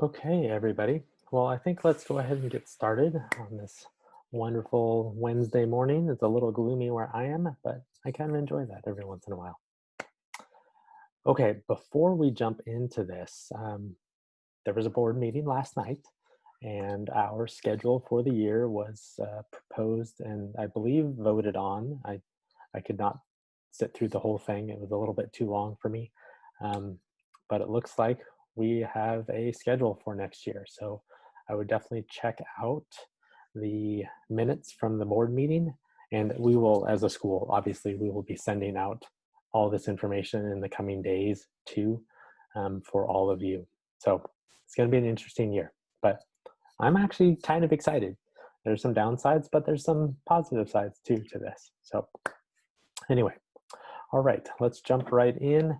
Okay, everybody. Well, I think let's go ahead and get started on this wonderful Wednesday morning. It's a little gloomy where I am, but I kind of enjoy that every once in a while. Okay, before we jump into this, there was a board meeting last night, and our schedule for the year was proposed and I believe voted on. I could not sit through the whole thing, it was a little bit too long for me. Um, but it looks like we have a schedule for next year. So I would definitely check out the minutes from the board meeting. And we will, as a school, obviously, we will be sending out all this information in the coming days too, for all of you. So it's going to be an interesting year, but I'm actually kind of excited. There's some downsides, but there's some positive sides too to this. So anyway, all right, let's jump right in.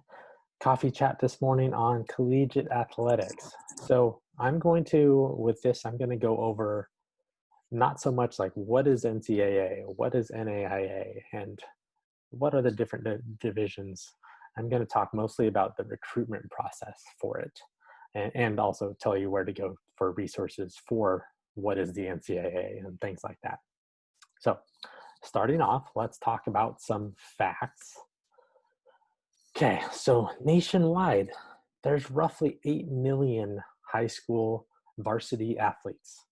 Coffee chat this morning on collegiate athletics. So I'm going to, with this, I'm going to go over not so much like what is NCAA, what is NAIA, and what are the different divisions. I'm going to talk mostly about the recruitment process for it, and also tell you where to go for resources for what is the NCAA and things like that. So starting off, let's talk about some facts. Okay, so nationwide, there's roughly 8 million high school varsity athletes.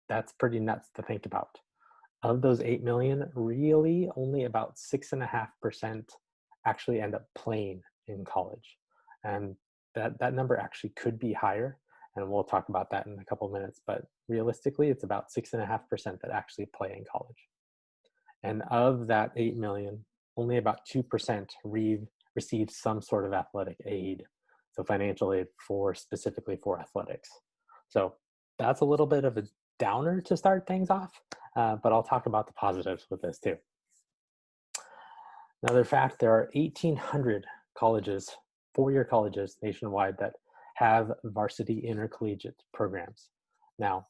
That's pretty nuts to think about. Of those 8 million, really only about 6.5% actually end up playing in college. And that number actually could be higher, and we'll talk about that in a couple of minutes, but realistically, it's about 6.5% that actually play in college. And of that 8 million, only about 2% receive some sort of athletic aid, so financial aid for specifically for athletics. So that's a little bit of a downer to start things off, but I'll talk about the positives with this too. Another fact, there are 1,800 colleges, four-year colleges nationwide that have varsity intercollegiate programs. Now,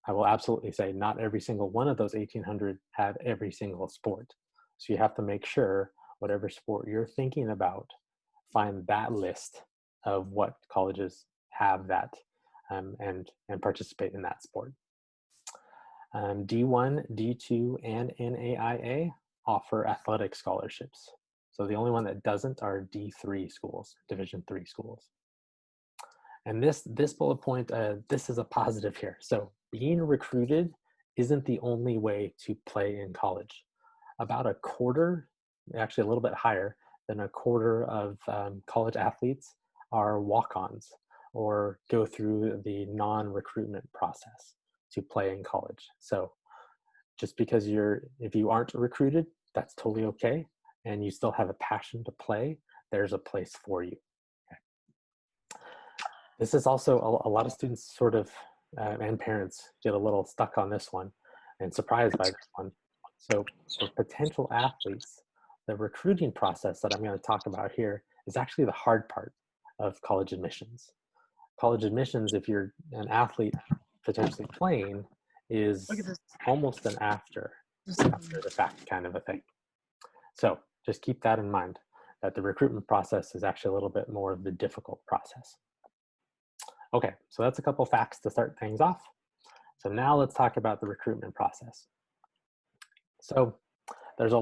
I will absolutely say not every single one of those 1,800 have every single sport. So you have to make sure whatever sport you're thinking about, find that list of what colleges have that and participate in that sport. D1, D2, and NAIA offer athletic scholarships. So the only one that doesn't are D3 schools, Division III schools. And this bullet point, this is a positive here. So being recruited isn't the only way to play in college. About a quarter, actually a little bit higher than a quarter of college athletes are walk-ons or go through the non-recruitment process to play in college. So just because if you aren't recruited, that's totally okay. And you still have a passion to play, there's a place for you. This is also a lot of students sort of, and parents get a little stuck on this one and surprised by this one. So for potential athletes, the recruiting process that I'm going to talk about here is actually the hard part of college admissions. College admissions, if you're an athlete potentially playing, is almost an after the fact kind of a thing. So just keep that in mind, that the recruitment process is actually a little bit more of the difficult process. Okay, so that's a couple facts to start things off. So now let's talk about the recruitment process. So there's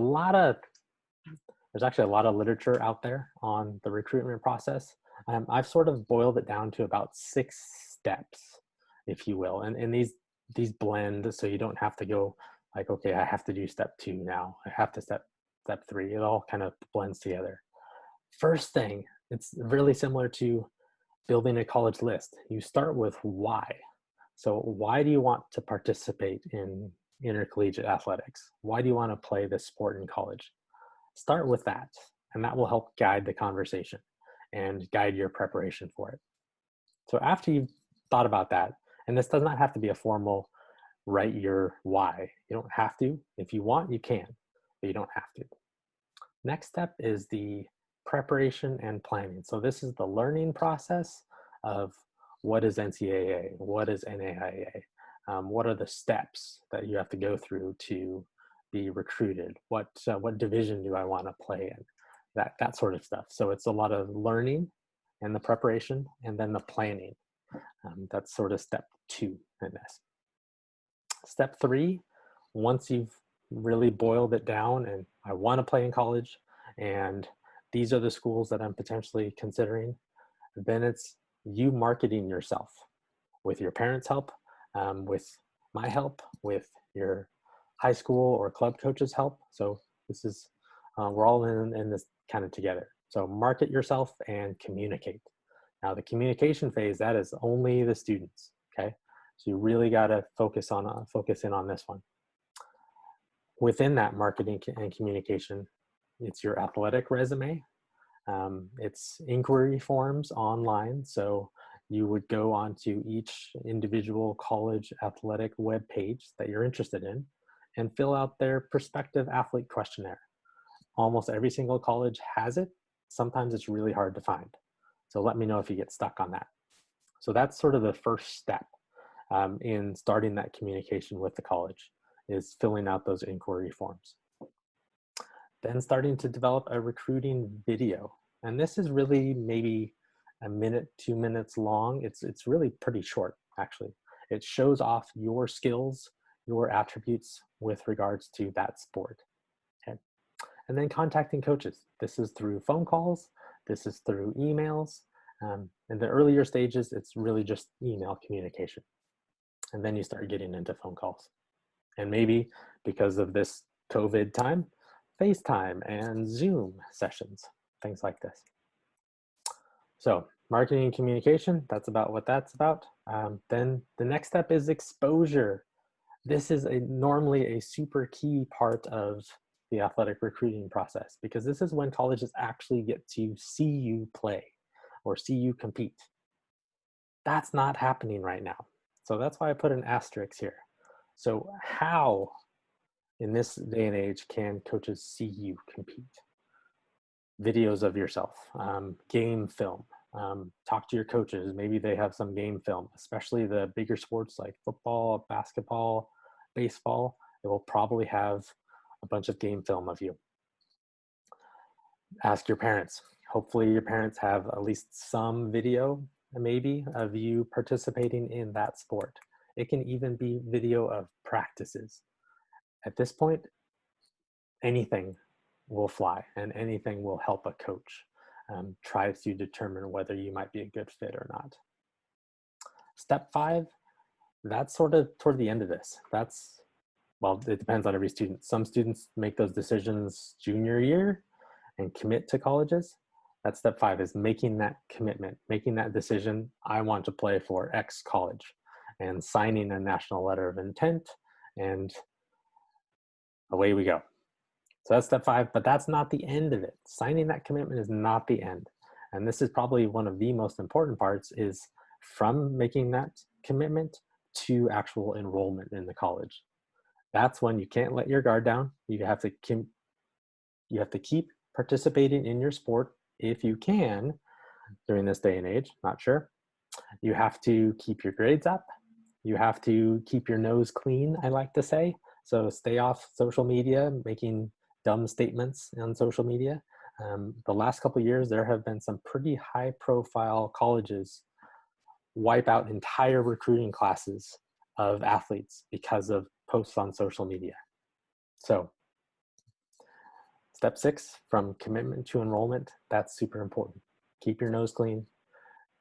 actually a lot of literature out there on the recruitment process. I've sort of boiled it down to about 6 steps, if you will, and these blend, so you don't have to go like, okay, I have to do step 2 now, I have to step 3. It all kind of blends together. First thing, it's really similar to building a college list. You start with why. So why do you want to participate in intercollegiate athletics? Why do you want to play this sport in college? Start with that, and that will help guide the conversation and guide your preparation for it. So after you've thought about that, and this does not have to be a formal write your why. You don't have to. If you want, you can, but you don't have to. Next step is the preparation and planning. So this is the learning process of what is NCAA, what is NAIA, what are the steps that you have to go through to be recruited, what division do I want to play in, that sort of stuff. So it's a lot of learning and the preparation and then the planning. That's sort of step 2 in this. Step 3, once you've really boiled it down and I want to play in college and these are the schools that I'm potentially considering, then it's you marketing yourself with your parents' help, with my help, with your high school or club coach's help. So this is, we're all in this kind of together. So market yourself and communicate. Now the communication phase, that is only the students, okay? So you really gotta focus in on this one. Within that marketing and communication, it's your athletic resume, it's inquiry forms online. So you would go onto each individual college athletic web page that you're interested in and fill out their prospective athlete questionnaire. Almost every single college has it. Sometimes it's really hard to find. So let me know if you get stuck on that. So that's sort of the first step in starting that communication with the college, is filling out those inquiry forms. Then starting to develop a recruiting video. And this is really maybe a minute, 2 minutes long. It's really pretty short, actually. It shows off your skills, your attributes with regards to that sport. Okay. And then contacting coaches. This is through phone calls. This is through emails. In the earlier stages, it's really just email communication. And then you start getting into phone calls. And maybe because of this COVID time, FaceTime and Zoom sessions, things like this. So marketing and communication, that's about what that's about. Then the next step is exposure. This is normally a super key part of the athletic recruiting process, because this is when colleges actually get to see you play or see you compete. That's not happening right now. So that's why I put an asterisk here. So how, in this day and age, can coaches see you compete? Videos of yourself, game film, talk to your coaches. Maybe they have some game film, especially the bigger sports like football, basketball, baseball. They will probably have a bunch of game film of you. Ask your parents. Hopefully your parents have at least some video, maybe, of you participating in that sport. It can even be video of practices. At this point, anything will fly and anything will help a coach try to determine whether you might be a good fit or not. Step 5, that's sort of toward the end of this. Well, it depends on every student. Some students make those decisions junior year and commit to colleges. That's step 5, is making that commitment, making that decision. I want to play for X college, and signing a national letter of intent, and away we go. So that's step 5, but that's not the end of it. Signing that commitment is not the end. And this is probably one of the most important parts, is from making that commitment to actual enrollment in the college. That's when you can't let your guard down. You have to keep participating in your sport if you can during this day and age, not sure. You have to keep your grades up. You have to keep your nose clean, I like to say. So stay off social media, making dumb statements on social media. The last couple of years, there have been some pretty high profile colleges wipe out entire recruiting classes of athletes because of posts on social media. So step 6, from commitment to enrollment, that's super important. Keep your nose clean,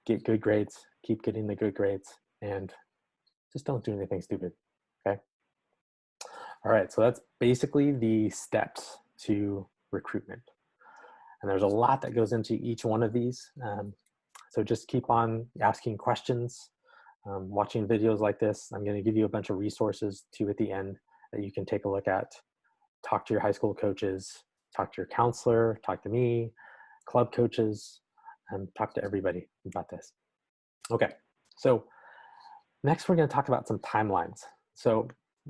get good grades, keep getting the good grades, and just don't do anything stupid, okay? All right, so that's basically the steps to recruitment. And there's a lot that goes into each one of these. So just keep on asking questions, watching videos like this. I'm gonna give you a bunch of resources too at the end that you can take a look at. Talk to your high school coaches, talk to your counselor, talk to me, club coaches, and talk to everybody about this. Okay, so next we're gonna talk about some timelines. So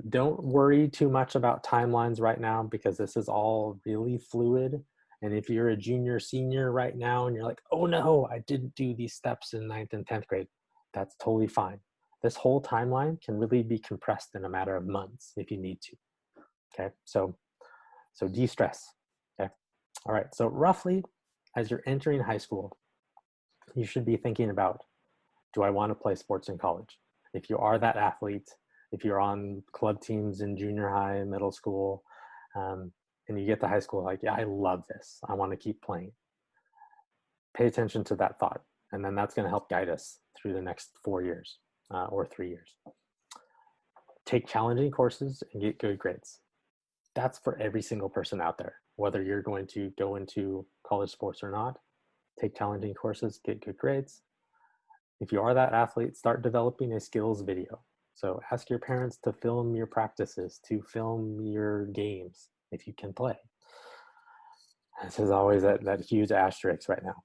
don't worry too much about timelines right now, because this is all really fluid. And if you're a junior, senior right now, and you're like, oh no, I didn't do these steps in 9th and 10th grade, that's totally fine. This whole timeline can really be compressed in a matter of months if you need to, okay? So de-stress, okay? All right, so roughly, as you're entering high school, you should be thinking about do I want to play sports in college? If you are that athlete, if you're on club teams in junior high and middle school, and you get to high school, like, yeah, I love this, I want to keep playing. Pay attention to that thought, and then that's going to help guide us through the next 4 years or 3 years. Take challenging courses and get good grades. That's for every single person out there, whether you're going to go into college sports or not. Take challenging courses, get good grades. If you are that athlete, start developing a skills video. So ask your parents to film your practices, to film your games if you can play. This is always that huge asterisk right now.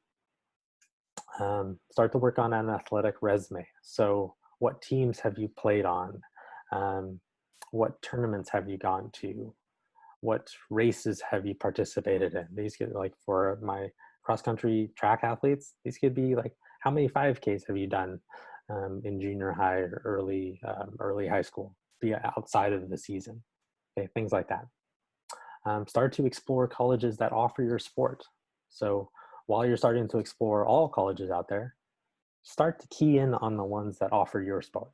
Start to work on an athletic resume. So what teams have you played on? What tournaments have you gone to? What races have you participated in? These could, like for my cross-country track athletes, these could be like, how many 5Ks have you done in junior high or early high school, be outside of the season? Okay, things like that. Start to explore colleges that offer your sport. So while you're starting to explore all colleges out there, start to key in on the ones that offer your sport.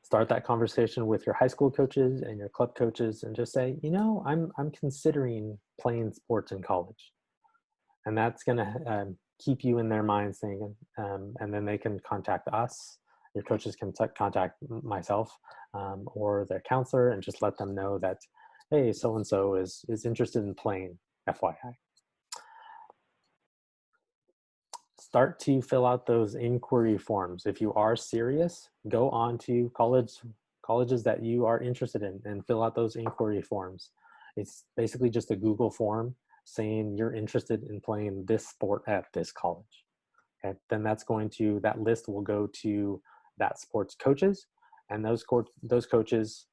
Start that conversation with your high school coaches and your club coaches and just say, I'm considering playing sports in college. And that's going to keep you in their minds thinking, and then they can contact us. Your coaches can contact myself or their counselor and just let them know that, hey, so-and-so is interested in playing, FYI. Start to fill out those inquiry forms. If you are serious, go on to colleges that you are interested in and fill out those inquiry forms. It's basically just a Google form saying you're interested in playing this sport at this college. Okay, then that list will go to that sport's coaches, and those coaches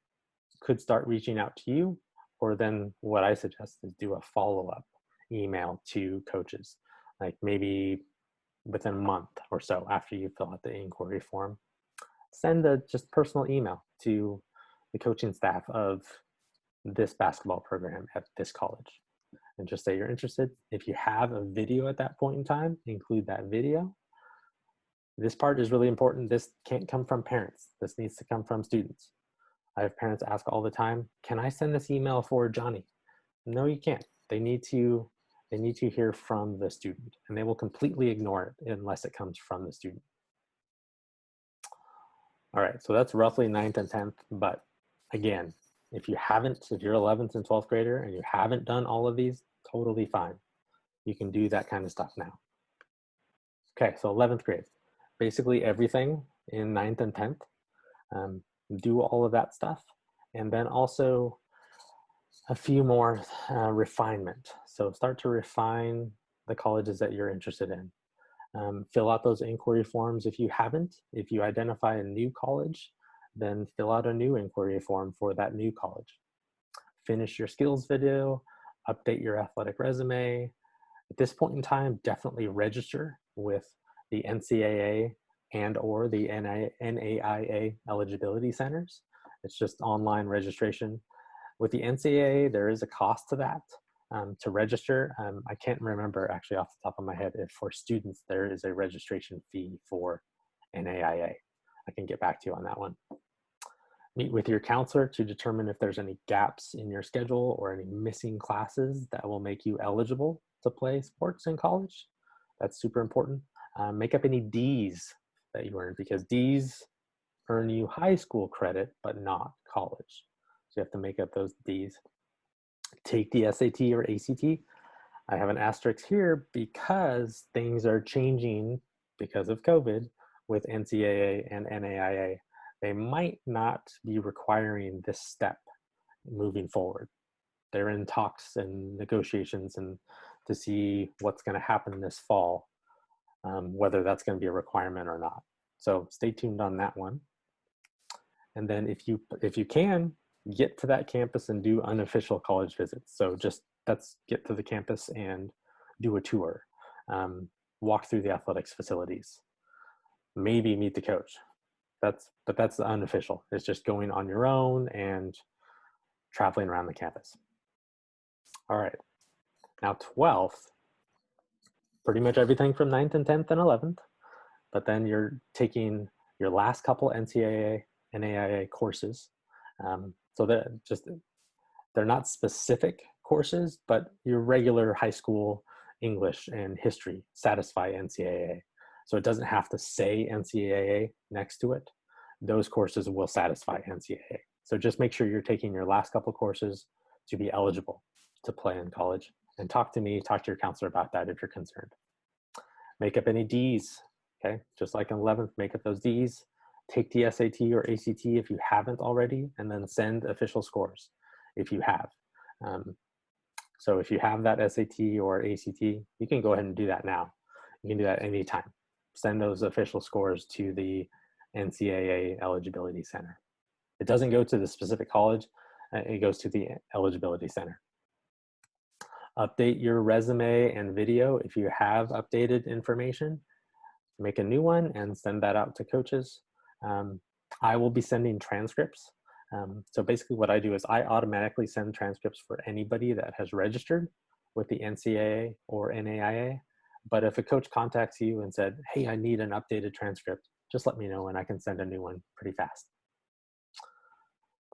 could start reaching out to you, or then what I suggest is do a follow-up email to coaches, like maybe within a month or so after you fill out the inquiry form. Send a just personal email to the coaching staff of this basketball program at this college and just say you're interested. If you have a video at that point in time, include that video. This part is really important. This can't come from parents. This needs to come from students. I have parents ask all the time, can I send this email for Johnny? No, you can't. They need to hear from the student, and they will completely ignore it unless it comes from the student. All right, so that's roughly 9th and 10th, but again, if you're 11th and 12th grader and you haven't done all of these, totally fine. You can do that kind of stuff now. Okay, so 11th grade, basically everything in 9th and 10th. Do all of that stuff, and then also a few more refinement. So start to refine the colleges that you're interested in. Fill out those inquiry forms if you haven't. If you identify a new college, then fill out a new inquiry form for that new college. Finish your skills video, update your athletic resume. At this point in time, definitely register with the NCAA and or the NAIA eligibility centers. It's just online registration. With the NCAA, there is a cost to that to register. I can't remember actually off the top of my head if for students there is a registration fee for NAIA. I can get back to you on that one. Meet with your counselor to determine if there's any gaps in your schedule or any missing classes that will make you eligible to play sports in college. That's super important. Make up any Ds that you earned, because Ds earn you high school credit, but not college. So you have to make up those Ds. Take the SAT or ACT. I have an asterisk here because things are changing because of COVID with NCAA and NAIA. They might not be requiring this step moving forward. They're in talks and negotiations and to see what's going to happen this fall, whether that's going to be a requirement or not. So stay tuned on that one. And then if you can, get to that campus and do unofficial college visits. So just get to the campus and do a tour, walk through the athletics facilities, maybe meet the coach. But that's the unofficial. It's just going on your own and traveling around the campus. All right, now 12th, pretty much everything from 9th and 10th and 11th. but then you're taking your last couple NCAA, NAIA courses. So they're not specific courses, but your regular high school English and history satisfy NCAA. So it doesn't have to say NCAA next to it. Those courses will satisfy NCAA. So just make sure you're taking your last couple courses to be eligible to play in college. And talk to me, talk to your counselor about that if you're concerned. Make up any Ds, okay? Just like in 11th, make up those Ds. Take the SAT or ACT if you haven't already, and then send official scores if you have. So if you have that SAT or ACT, you can go ahead and do that now. You can do that anytime. Send those official scores to the NCAA Eligibility Center. It doesn't go to the specific college, it goes to the Eligibility Center. Update your resume and video if you have updated information. Make a new one and send that out to coaches. I will be sending transcripts. So basically what I do is I automatically send transcripts for anybody that has registered with the NCAA or NAIA. But if a coach contacts you and said, hey, I need an updated transcript, just let me know and I can send a new one pretty fast.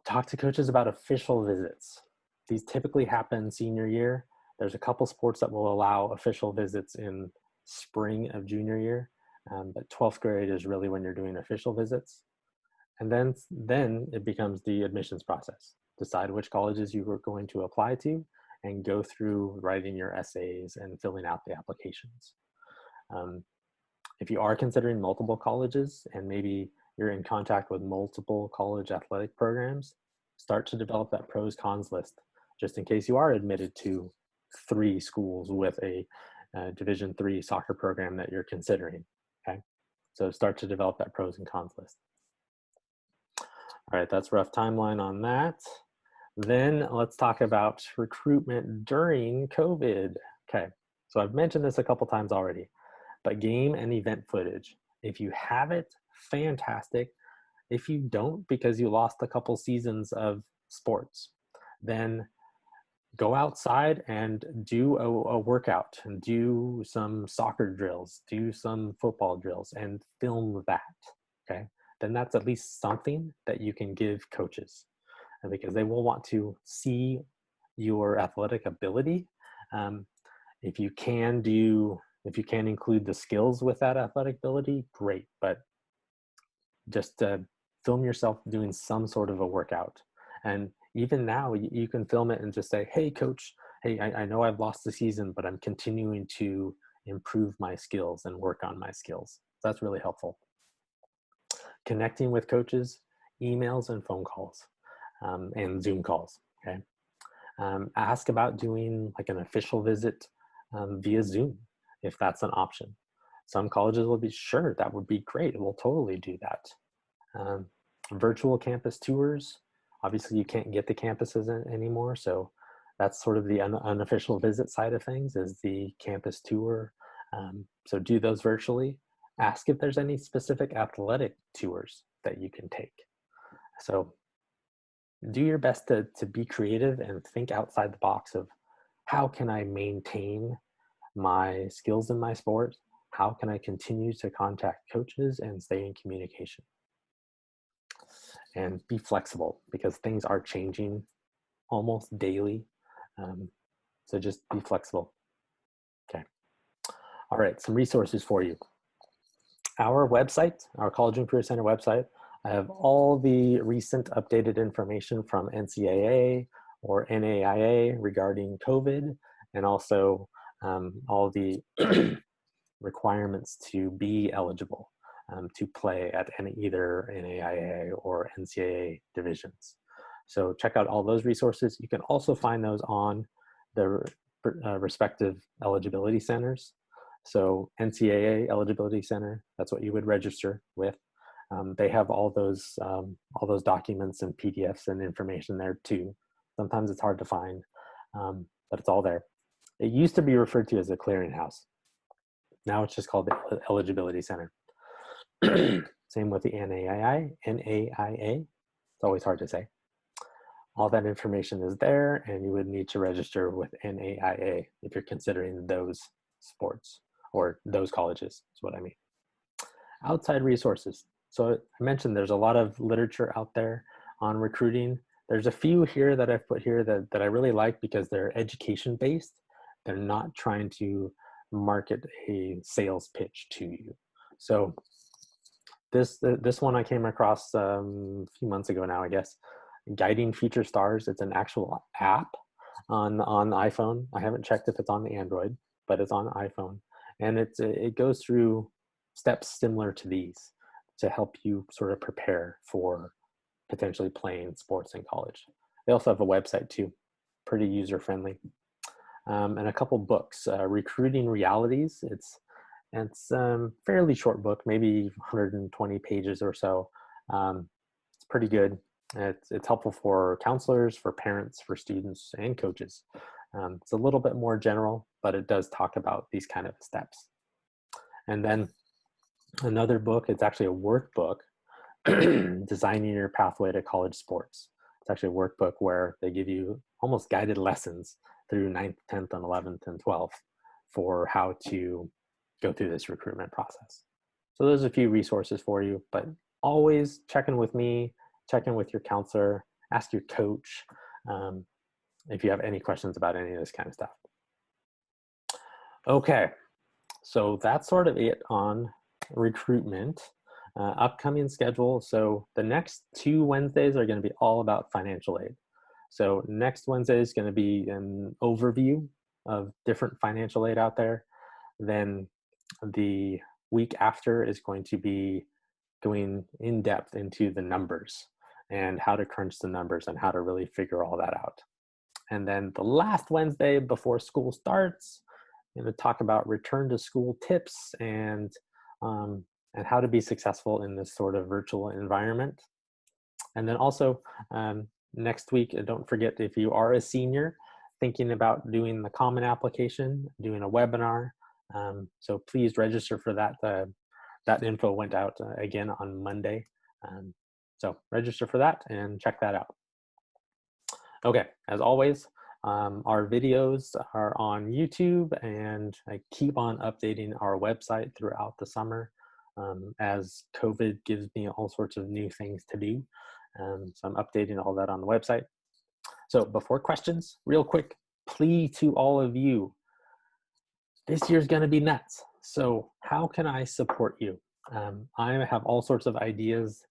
Talk to coaches about official visits. These typically happen senior year. There's a couple sports that will allow official visits in spring of junior year, but 12th grade is really when you're doing official visits. And then it becomes the admissions process. Decide which colleges you are going to apply to and go through writing your essays and filling out the applications. If you are considering multiple colleges and maybe you're in contact with multiple college athletic programs, start to develop that pros cons list just in case you are admitted to 3 schools with a Division III soccer program that you're considering, okay? So start to develop that pros and cons list. All right, that's rough timeline on that. Then let's talk about recruitment during COVID. Okay, so I've mentioned this a couple times already, but game and event footage. If you have it, fantastic. If you don't, because you lost a couple seasons of sports, then go outside and do a workout and do some soccer drills, do some football drills and film that, okay? Then that's at least something that you can give coaches because they will want to see your athletic ability. If you can include the skills with that athletic ability, great, but just film yourself doing some sort of a workout. And even now you can film it and just say, hey coach, hey, I know I've lost the season, but I'm continuing to improve my skills and work on my skills. That's really helpful. Connecting with coaches, emails and phone calls and Zoom calls, okay? Ask about doing like an official visit via Zoom, if that's an option. Some colleges will be, sure, that would be great. We'll totally do that. Virtual campus tours. Obviously you can't get the campuses anymore. So that's sort of the unofficial visit side of things is the campus tour. So do those virtually. Ask if there's any specific athletic tours that you can take. So do your best to be creative and think outside the box of how can I maintain my skills in my sport? How can I continue to contact coaches and stay in communication? And be flexible because things are changing almost daily. So just be flexible. Okay. All right, some resources for you. Our website, our College and Career Center website, I have all the recent updated information from NCAA or NAIA regarding COVID, and also all the requirements to be eligible to play at either NAIA or NCAA divisions. So check out all those resources. You can also find those on the respective eligibility centers. So NCAA Eligibility Center, that's what you would register with. They have all those documents and PDFs and information there too. Sometimes it's hard to find, but it's all there. It used to be referred to as a clearinghouse. Now it's just called the Eligibility Center. Same with the NAIA. It's always hard to say. All that information is there, and you would need to register with NAIA if you're considering those sports or those colleges, is what I mean. Outside resources. So I mentioned there's a lot of literature out there on recruiting. There's a few here that I've put here that I really like because they're education based. They're not trying to market a sales pitch to you. So this one I came across a few months ago now, I guess. Guiding Future Stars. It's an actual app on the iPhone. I haven't checked if it's on the Android, but it's on iPhone, and it goes through steps similar to these to help you sort of prepare for potentially playing sports in college. They also have a website too, pretty user friendly, and a couple books. Recruiting Realities. It's fairly short book, maybe 120 pages or so. It's pretty good. It's helpful for counselors, for parents, for students, and coaches. It's a little bit more general, but it does talk about these kind of steps. And then another book, it's actually a workbook, Designing Your Pathway to College Sports. It's actually a workbook where they give you almost guided lessons through 9th, 10th, and 11th, and 12th for how to go through this recruitment process. So there's a few resources for you, but always check in with me, check in with your counselor, ask your coach if you have any questions about any of this kind of stuff. Okay, so that's sort of it on recruitment. Upcoming schedule. So the next 2 Wednesdays are going to be all about financial aid. So next Wednesday is going to be an overview of different financial aid out there. Then the week after is going to be going in depth into the numbers and how to crunch the numbers and how to really figure all that out. And then the last Wednesday before school starts, I'm going to talk about return to school tips and how to be successful in this sort of virtual environment. And then also next week, don't forget, if you are a senior thinking about doing the Common Application, doing a webinar, so please register for that. That info went out again on Monday. So register for that and check that out. Okay, as always, our videos are on YouTube, and I keep on updating our website throughout the summer as COVID gives me all sorts of new things to do. So I'm updating all that on the website. So before questions, real quick plea to all of you. This year's going to be nuts. So how can I support you? I have all sorts of ideas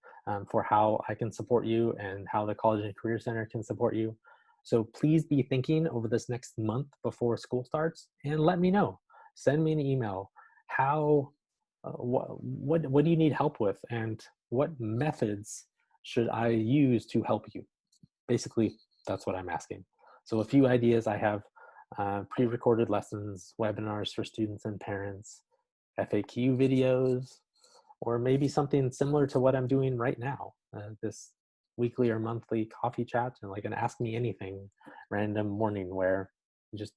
for how I can support you and how the College and Career Center can support you. So please be thinking over this next month before school starts and let me know. Send me an email. What do you need help with, and what methods should I use to help you? Basically, that's what I'm asking. So a few ideas I have: pre-recorded lessons, webinars for students and parents, FAQ videos, or maybe something similar to what I'm doing right now, this weekly or monthly coffee chat, and like an Ask Me Anything random morning where you just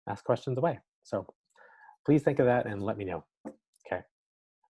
ask questions away. So please think of that and let me know.